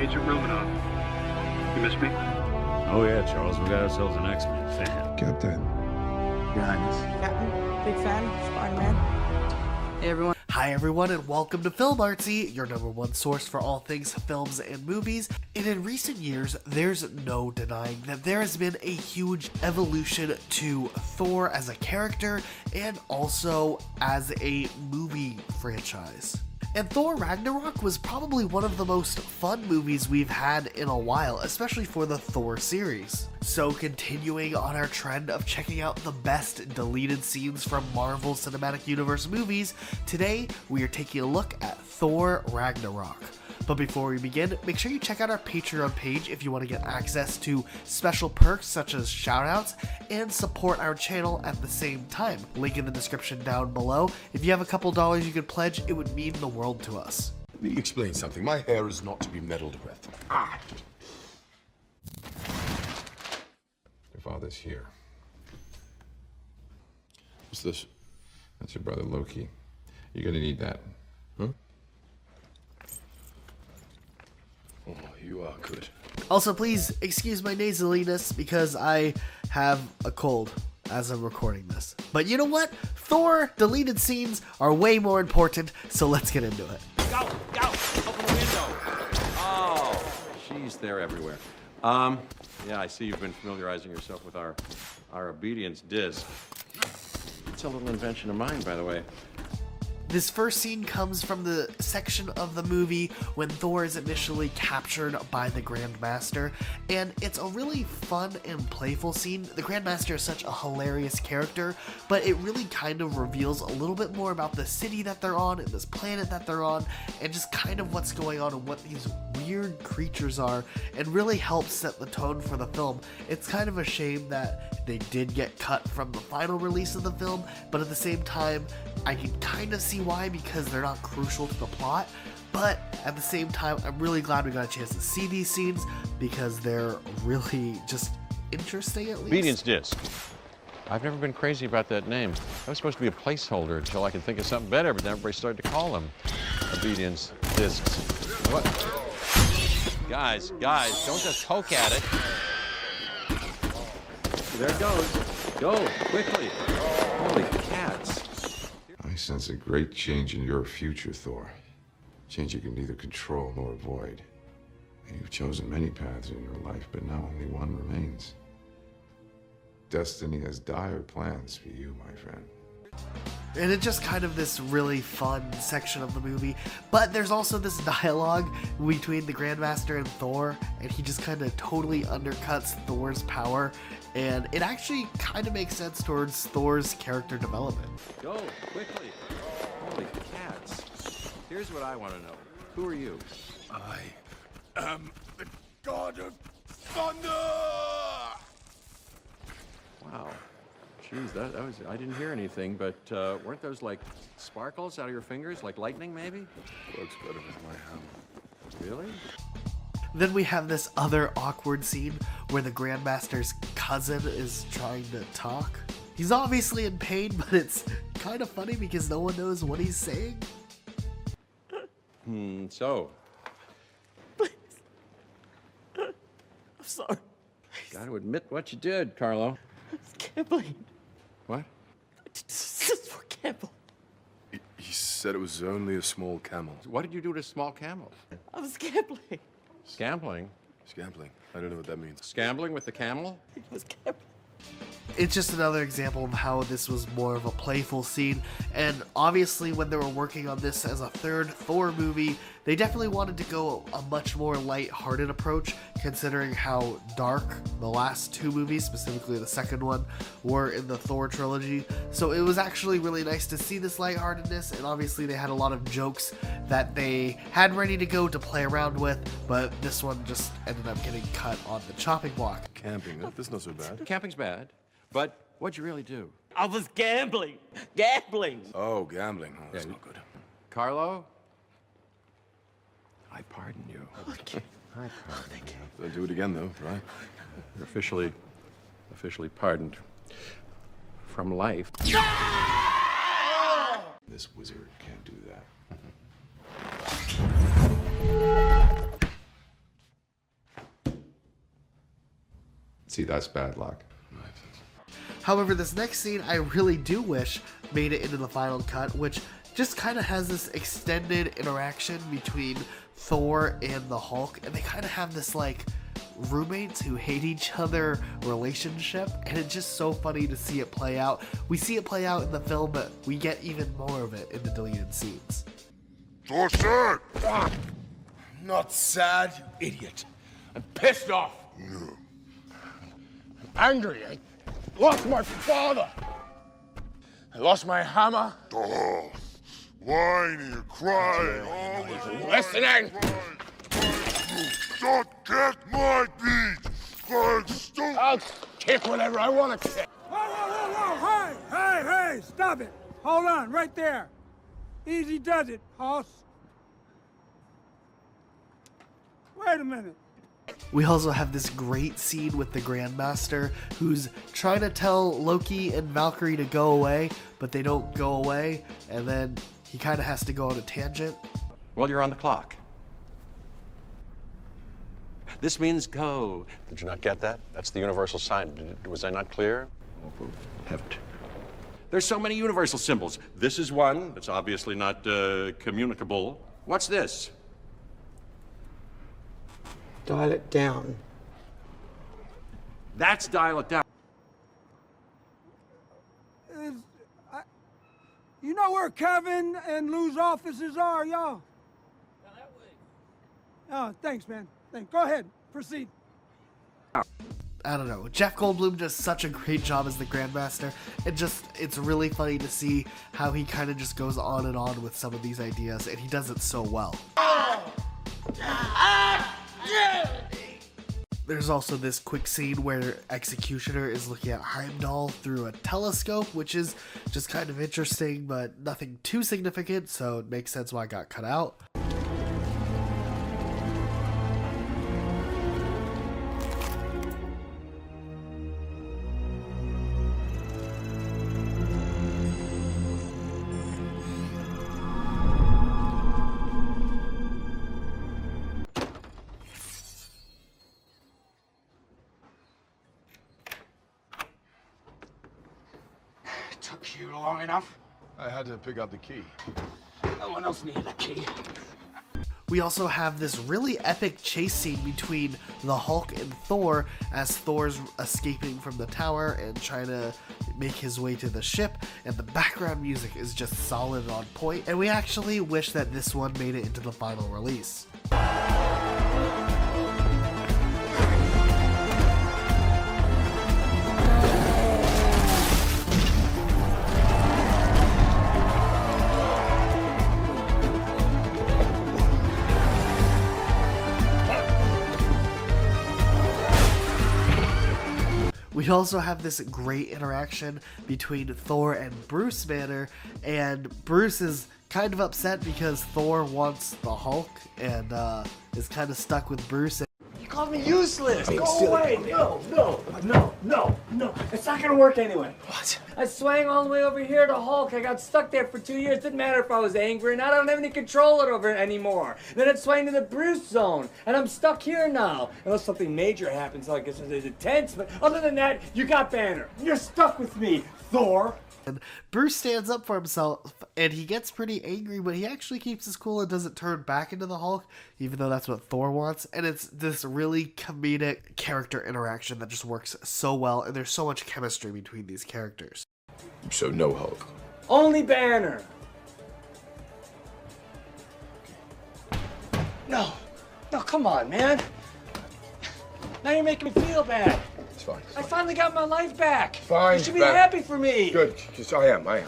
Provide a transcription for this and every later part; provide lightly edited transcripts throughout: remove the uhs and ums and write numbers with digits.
Agent Romanov. You miss me? Oh yeah, Charles, we got ourselves an X-Men fan. Captain. Your Highness. Captain, big fan, Spider-Man. Hey everyone. Hi everyone and welcome to Film Artsy, your #1 source for all things films and movies. And in recent years, there's no denying that there has been a huge evolution to Thor as a character and also as a movie franchise. And Thor Ragnarok was probably one of the most fun movies we've had in a while, especially for the Thor series. So continuing on our trend of checking out the best deleted scenes from Marvel Cinematic Universe movies, today we are taking a look at Thor Ragnarok. But before we begin, make sure you check out our Patreon page if you want to get access to special perks such as shoutouts and support our channel at the same time. Link in the description down below. If you have a couple dollars you could pledge, it would mean the world to us. Let me explain something. My hair is not to be meddled with. Your father's here. What's this? That's your brother Loki. You're gonna need that. Huh? Oh, you are good. Also, please excuse my nasaliness because I have a cold as I'm recording this. But you know what? Thor deleted scenes are way more important, so let's get into it. Go! Open the window! Oh, jeez, they're everywhere. Yeah, I see you've been familiarizing yourself with our obedience disc. It's a little invention of mine, by the way. This first scene comes from the section of the movie when Thor is initially captured by the Grandmaster, and it's a really fun and playful scene. The Grandmaster is such a hilarious character, but it really kind of reveals a little bit more about the city that they're on and this planet that they're on, and just kind of what's going on and what these weird creatures are, and really helps set the tone for the film. It's kind of a shame that they did get cut from the final release of the film, but at the same time, I can kind of see why, because they're not crucial to the plot. But at the same time, I'm really glad we got a chance to see these scenes because they're really just interesting, at least. Obedience disc. I've never been crazy about that name. That was supposed to be a placeholder until I could think of something better, but then everybody started to call them obedience discs. What? Guys, don't just poke at it. There it goes. Go, quickly. Holy cats. I sense a great change in your future, Thor. Change you can neither control nor avoid. And you've chosen many paths in your life, but now only one remains. Destiny has dire plans for you, my friend. And it's just kind of this really fun section of the movie. But there's also this dialogue between the Grandmaster and Thor, and he just kind of totally undercuts Thor's power. And it actually kind of makes sense towards Thor's character development. Go, quickly. Holy cats. Here's what I want to know. Who are you? I am the god of thunder! Wow. Jeez, that was, I didn't hear anything, but weren't those like sparkles out of your fingers? Like lightning, maybe? Works better with my hand. Really? Then we have this other awkward scene where the Grandmaster's cousin is trying to talk. He's obviously in pain, but it's kind of funny because no one knows what he's saying. So? Please. I'm sorry. Gotta admit what you did, Carlo. It's gambling. What? This is for gambling. He said it was only a small camel. What did you do to small camels? I was gambling. Gambling? Scambling. I don't know what that means. Scambling with the camel? It was gambling. It's just another example of how this was more of a playful scene, and obviously when they were working on this as a third Thor movie, they definitely wanted to go a much more light-hearted approach, considering how dark the last two movies, specifically the second one, were in the Thor trilogy. So it was actually really nice to see this lightheartedness, and obviously they had a lot of jokes that they had ready to go to play around with, but this one just ended up getting cut on the chopping block. Camping, that's not so bad. Camping's bad, but what'd you really do? I was gambling. Gambling. Oh, gambling. Oh, that's not good. Carlo? I pardon you. Okay. I pardon you. Don't do it again, though, right? You're officially pardoned from life. This wizard can't do that. See, that's bad luck. However, this next scene I really do wish made it into the final cut, which just kind of has this extended interaction between Thor and the Hulk, and they kind of have this like roommates who hate each other relationship, and it's just so funny to see it play out. We see it play out in the film, but we get even more of it in the deleted scenes. So sad! Not sad, you idiot. I'm pissed off. I'm angry. I lost my father. I lost my hammer. Oh, whining, crying, all the Listening! Don't kick my beat! I'm stupid! I'll kick whatever I want to kick. Whoa, whoa, whoa, whoa! Hey, hey, hey! Stop it! Hold on, right there. Easy does it, hoss. Wait a minute. We also have this great scene with the Grandmaster who's trying to tell Loki and Valkyrie to go away, but they don't go away, and then he kind of has to go on a tangent. Well, you're on the clock. This means go. Did you not get that? That's the universal sign. Was I not clear? Heft. There's so many universal symbols. This is one that's obviously not communicable. What's this? Dial it down. That's dial it down. You know where Kevin and Lou's offices are, y'all? Oh, thanks, man. Thanks. Go ahead. Proceed. I don't know. Jeff Goldblum does such a great job as the Grandmaster. It's really funny to see how he kind of just goes on and on with some of these ideas, and he does it so well. There's also this quick scene where Executioner is looking at Heimdall through a telescope, which is just kind of interesting, but nothing too significant, so it makes sense why it got cut out. Took you long enough? I had to pick up the key. No one else needed a key. We also have this really epic chase scene between the Hulk and Thor as Thor's escaping from the tower and trying to make his way to the ship, and the background music is just solid and on point, and we actually wish that this one made it into the final release. We also have this great interaction between Thor and Bruce Banner, and Bruce is kind of upset because Thor wants the Hulk and is kind of stuck with Bruce. You called me useless! Go away! No! It's not gonna work anyway. What? I swang all the way over here to Hulk. I got stuck there for 2 years. Didn't matter if I was angry, and I don't have any control over it anymore. Then it swang to the Bruce zone, and I'm stuck here now. Unless something major happens, like it's intense, but other than that, you got Banner. You're stuck with me, Thor. And Bruce stands up for himself, and he gets pretty angry, but he actually keeps his cool and doesn't turn back into the Hulk, even though that's what Thor wants. And it's this really comedic character interaction that just works so well, and there's so much chemistry between these characters. So no Hulk. Only Banner. No, come on, man. Now you're making me feel bad. It's fine. I finally got my life back. Fine. You should be happy for me. Good. Yes, I am. I'm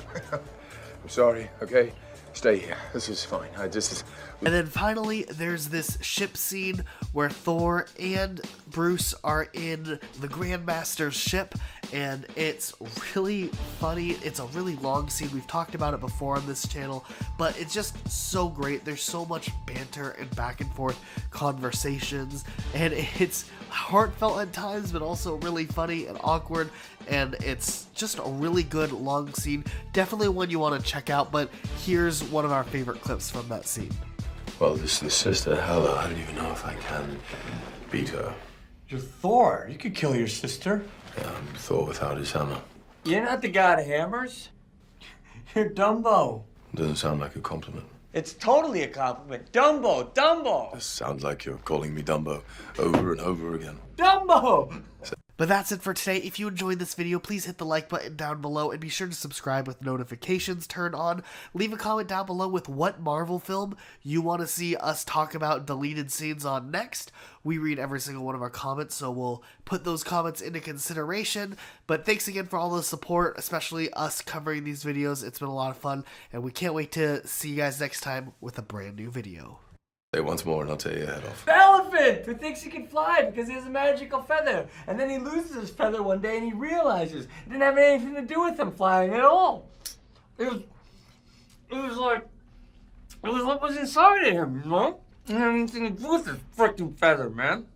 sorry, okay? Stay here. This is fine. And then finally, there's this ship scene where Thor and Bruce are in the Grandmaster's ship, and it's really funny. It's a really long scene. We've talked about it before on this channel, but it's just so great. There's so much banter and back and forth conversations, and it's heartfelt at times, but also really funny and awkward, and it's just a really good long scene. Definitely one you want to check out, but here's one of our favorite clips from that scene. Well, this sister, Hela, I don't even know if I can beat her. You're Thor. You could kill your sister. Yeah, I'm Thor without his hammer. You're not the god of hammers. You're Dumbo. Doesn't sound like a compliment. It's totally a compliment. Dumbo, Dumbo. This sounds like you're calling me Dumbo over and over again. Dumbo! But that's it for today. If you enjoyed this video, please hit the like button down below and be sure to subscribe with notifications turned on. Leave a comment down below with what Marvel film you want to see us talk about deleted scenes on next. We read every single one of our comments, so we'll put those comments into consideration. But thanks again for all the support, especially us covering these videos. It's been a lot of fun, and we can't wait to see you guys next time with a brand new video. Say it once more and I'll tear your head off. The elephant who thinks he can fly because he has a magical feather. And then he loses his feather one day and he realizes it didn't have anything to do with him flying at all. It was what was inside of him, you know? It didn't have anything to do with his freaking feather, man.